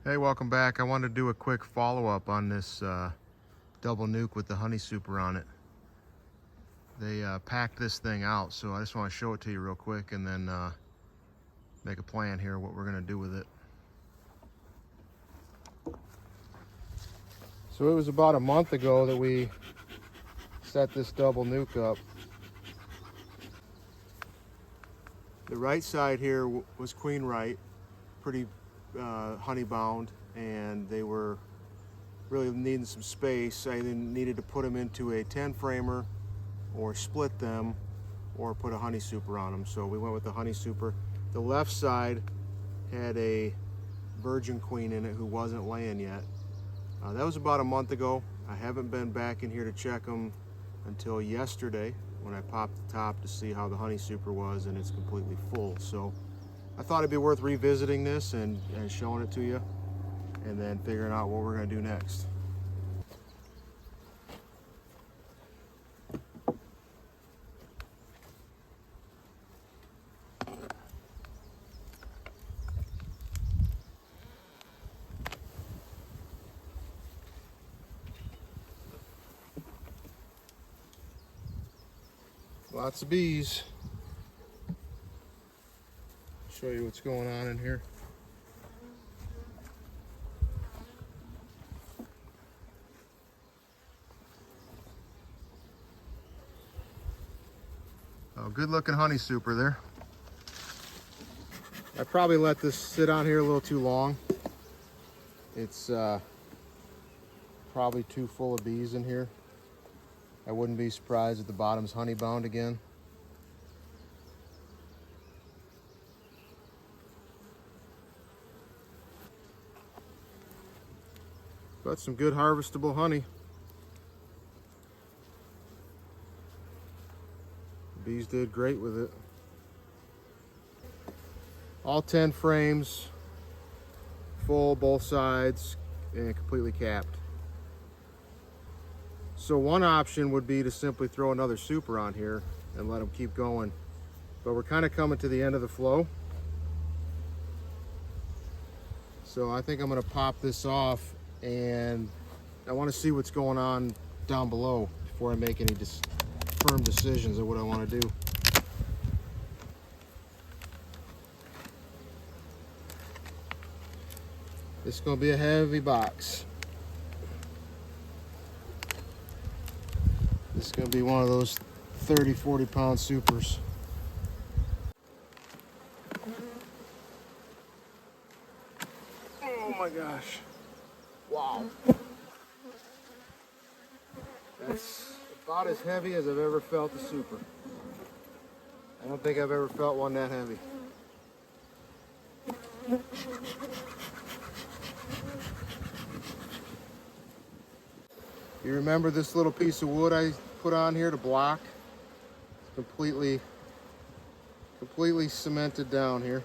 Hey, welcome back. I wanted to do a quick follow-up on this double nuke with the honey super on it. They packed this thing out, so I just want to show it to you real quick and then make a plan here what we're going to do with it. So it was about a month ago that we set this double nuke up. The right side here was queen right, pretty honey bound, and they were really needing some space. I needed to put them into a 10 framer or split them or put a honey super on them, so we went with the honey super. The left side had a virgin queen in it who wasn't laying yet. That was about a month ago. I haven't been back in here to check them until yesterday when I popped the top to see how the honey super was, and it's completely full. So I thought it'd be worth revisiting this and showing it to you, and then figuring out what we're going to do next. Lots of bees. Show you what's going on in here. Oh, good looking honey super there. I probably let this sit on here a little too long. It's probably too full of bees in here. I wouldn't be surprised if the bottom's honey bound again. But some good harvestable honey. The bees did great with it. All 10 frames, full both sides, and completely capped. So one option would be to simply throw another super on here and let them keep going. But we're kind of coming to the end of the flow. So I think I'm going to pop this off, and I want to see what's going on down below before I make any firm decisions of what I want to do. This is going to be a heavy box. This is going to be one of those 30-40 pound supers. Oh my gosh. Wow. That's about as heavy as I've ever felt a super. I don't think I've ever felt one that heavy. You remember this little piece of wood I put on here to block? It's completely cemented down here.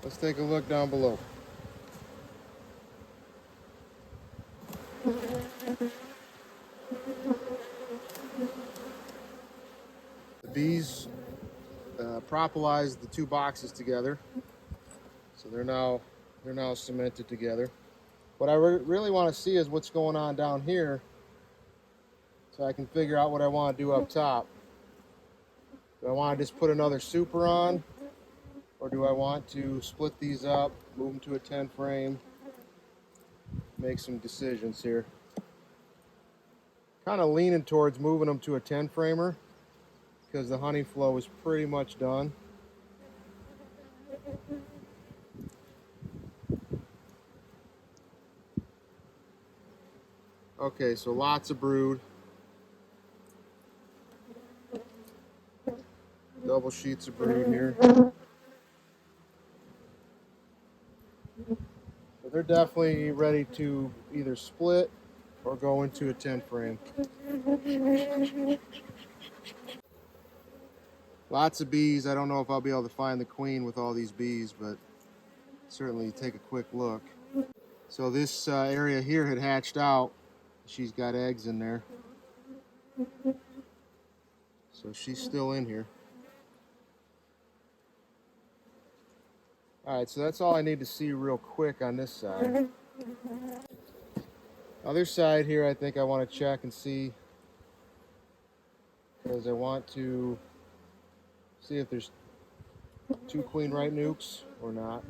Let's take a look down below. The bees propolized the two boxes together, so they're now cemented together. What I really want to see is what's going on down here, so I can figure out what I want to do up top. Do I want to just put another super on, or do I want to split these up, move them to a 10 frame, make some decisions here? Kind of leaning towards moving them to a 10 framer because the honey flow is pretty much done. Okay, so lots of brood. Double sheets of brood here. So they're definitely ready to either split or go into a 10 frame. Lots of bees. I don't know if I'll be able to find the queen with all these bees, but certainly take a quick look. So this area here had hatched out. She's got eggs in there. So she's still in here. All right, so that's all I need to see real quick on this side. Other side here, I think I want to check and see, because I want to see if there's 2 queen right nukes or not.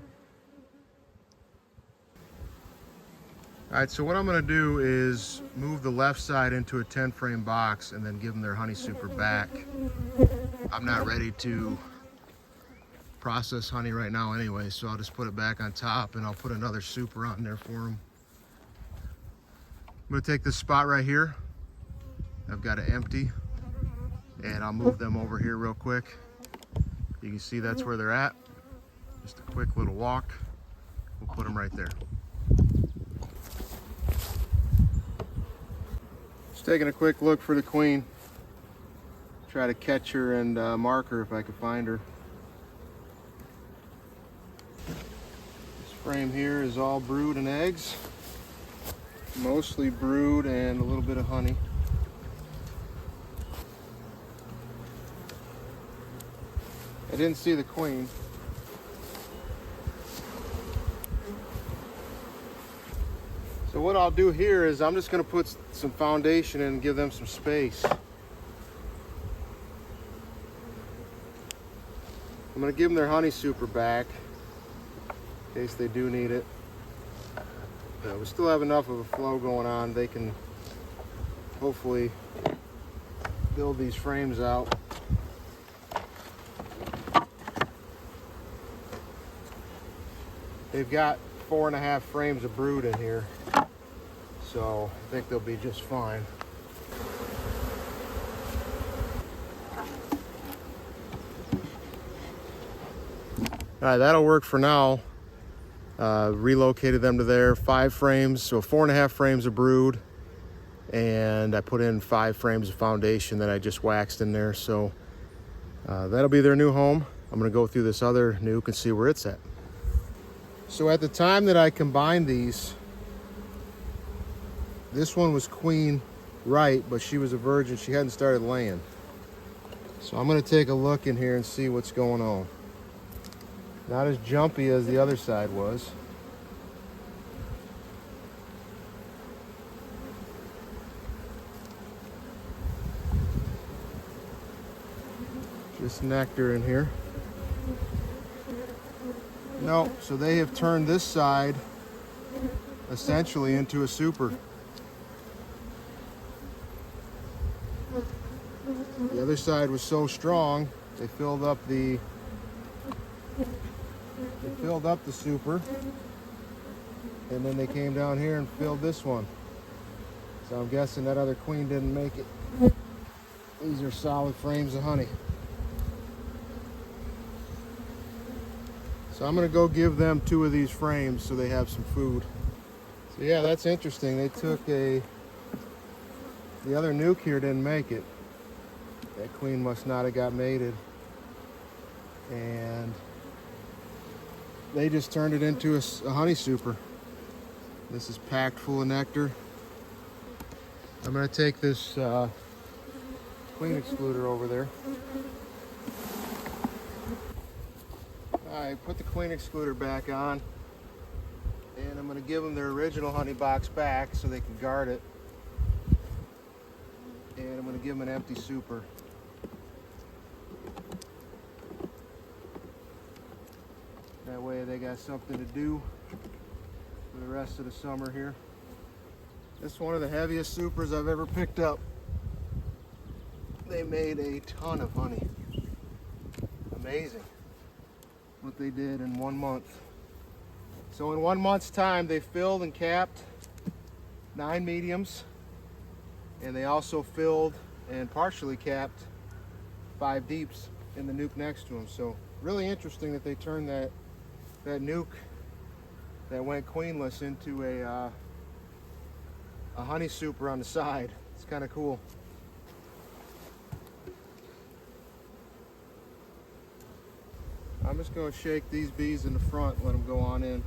All right, so what I'm going to do is move the left side into a 10 frame box and then give them their honey super back. I'm not ready to process honey right now anyway, so I'll just put it back on top and I'll put another super on there for them. I'm going to take this spot right here. I've got it empty, and I'll move them over here real quick. You can see that's where they're at. Just a quick little walk. We'll put them right there. Just taking a quick look for the queen. Try to catch her and mark her if I can find her. This frame here is all brood and eggs. Mostly brood and a little bit of honey. I didn't see the queen. So what I'll do here is I'm just going to put some foundation in and give them some space. I'm going to give them their honey super back in case they do need it. We still have enough of a flow going on. They can hopefully build these frames out. They've got 4.5 frames of brood in here, so I think they'll be just fine. All right, that'll work for now. Relocated them to there, 5 frames, so 4.5 frames of brood, and I put in 5 frames of foundation that I just waxed in there. So that'll be their new home. I'm gonna go through this other nuke and see where it's at. So at the time that I combined these, this one was queen right, but she was a virgin. She hadn't started laying. So I'm gonna take a look in here and see what's going on. Not as jumpy as the other side was. Just nectar in here. No, so they have turned this side essentially into a super. The other side was so strong, they filled up the super, and then they came down here and filled this one. So I'm guessing that other queen didn't make it. These are solid frames of honey. So I'm gonna go give them 2 of these frames so they have some food. So yeah, that's interesting. They took the other nuke here didn't make it. That queen must not have got mated. And they just turned it into a honey super. This is packed full of nectar. I'm gonna take this queen excluder over there. I put the queen excluder back on, and I'm gonna give them their original honey box back so they can guard it. And I'm gonna give them an empty super. That way they got something to do for the rest of the summer here. This is one of the heaviest supers I've ever picked up. They made a ton of honey. Amazing what they did in 1 month. So in 1 month's time, they filled and capped 9 mediums, and they also filled and partially capped 5 deeps in the nuke next to them. So really interesting that they turned that nuke that went queenless into a honey super on the side. It's kind of cool. I'm just going to shake these bees in the front and let them go on in.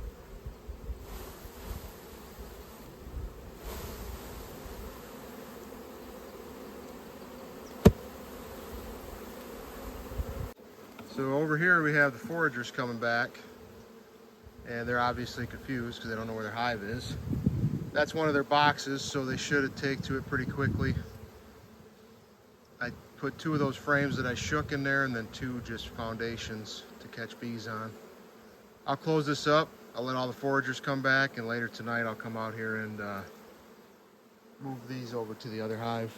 So over here we have the foragers coming back. and they're obviously confused because they don't know where their hive is. That's one of their boxes, so they should take to it pretty quickly. I put 2 of those frames that I shook in there and then 2 just foundations to catch bees on. I'll close this up. I'll let all the foragers come back, and later tonight I'll come out here and move these over to the other hive.